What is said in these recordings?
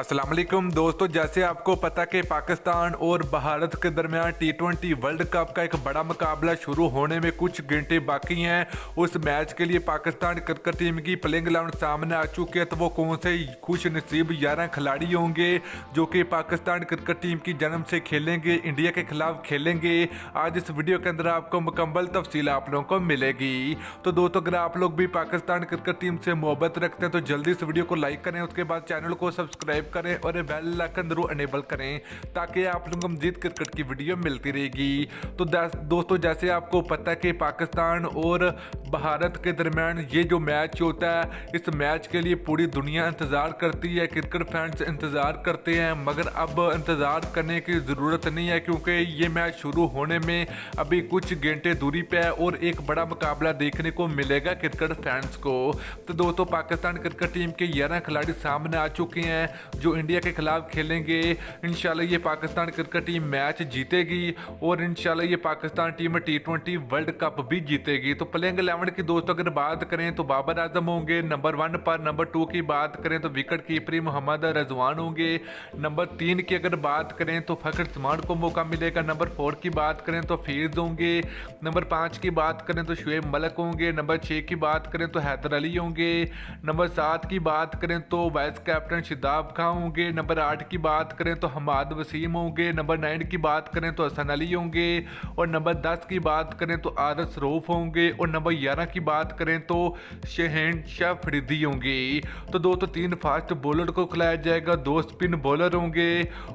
अस्सलाम वालेकुम दोस्तों, जैसे आपको पता कि पाकिस्तान और भारत के दरमियान T20 वर्ल्ड कप का एक बड़ा मुकाबला शुरू होने में कुछ घंटे बाकी हैं। उस मैच के लिए पाकिस्तान क्रिकेट टीम की प्लेइंग 11 सामने आ चुकी है। तो वो कौन से खुश नसीब 11 खिलाड़ी होंगे जो कि पाकिस्तान क्रिकेट टीम की जन्म से खेलेंगे, इंडिया के खिलाफ खेलेंगे। आज इस वीडियो के अंदर आपको मुकम्मल तफसील आप लोगों को मिलेगी। तो दोस्तों, अगर आप लोग भी पाकिस्तान क्रिकेट टीम से मोहब्बत रखते हैं तो जल्दी इस वीडियो को लाइक करें, उसके बाद चैनल को सब्सक्राइब करें और बेल आइकन जरूर अनेबल करें ताकि आप लोगों को मजीद क्रिकेट की वीडियो मिलती रहेगी। तो दोस्तों, जैसे आपको पता है कि पाकिस्तान और भारत के दरमियान ये जो मैच होता है, इस मैच के लिए पूरी दुनिया इंतज़ार करती है, क्रिकेट फैंस इंतज़ार करते हैं। मगर अब इंतज़ार करने की ज़रूरत नहीं है क्योंकि ये मैच शुरू होने में अभी कुछ घंटे दूरी पे है और एक बड़ा मुकाबला देखने को मिलेगा क्रिकेट फैंस को। तो दोस्तों, पाकिस्तान क्रिकेट टीम के 11 खिलाड़ी सामने आ चुके हैं जो इंडिया के खिलाफ खेलेंगे। इंशाल्लाह ये पाकिस्तान क्रिकेट टीम मैच जीतेगी और इंशाल्लाह ये Pakistan team T20 world cup भी जीतेगी। तो प्लेइंग 11 की दोस्तों अगर बात करें तो बाबर आजम होंगे नंबर 1 पर। नंबर 2 की बात करें तो विकेट कीपर मोहम्मद रजवान होंगे। नंबर 3 की अगर बात करें तो फखर जमान को मौका मिलेगा। नंबर 4 की बात करें तो फीज होंगे। नंबर 5 की बात करें तो शुएब मलिक होंगे। नंबर 6 की बात करें तो हैदर अली होंगे। नंबर 7 की बात करें तो वाइस कैप्टन शादाब खान होंगे। नंबर 8 की बात करें तो हमाद वसीम होंगे। नंबर 9 की बात करें तो हसन अली होंगे और नंबर 10 की बात करें तो आरस रऊफ होंगे और नंबर 11 की बात करें तो शहनशाह फरीदी होंगे। तो दोस्तों 3 फास्ट बॉलर को खिलाया जाएगा, 2 स्पिन बॉलर होंगे।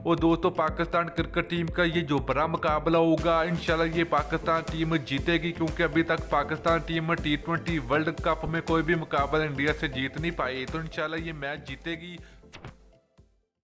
और दोस्तों, पाकिस्तान क्रिकेट टीम का ये जो बड़ा मुकाबला होगा इंशाल्लाह ये पाकिस्तान टीम जीतेगी क्योंकि अभी तक Pakistan team T20 world cup में कोई भी मुकाबला इंडिया से जीत नहीं पाई। तो इंशाल्लाह ये मैच जीतेगी।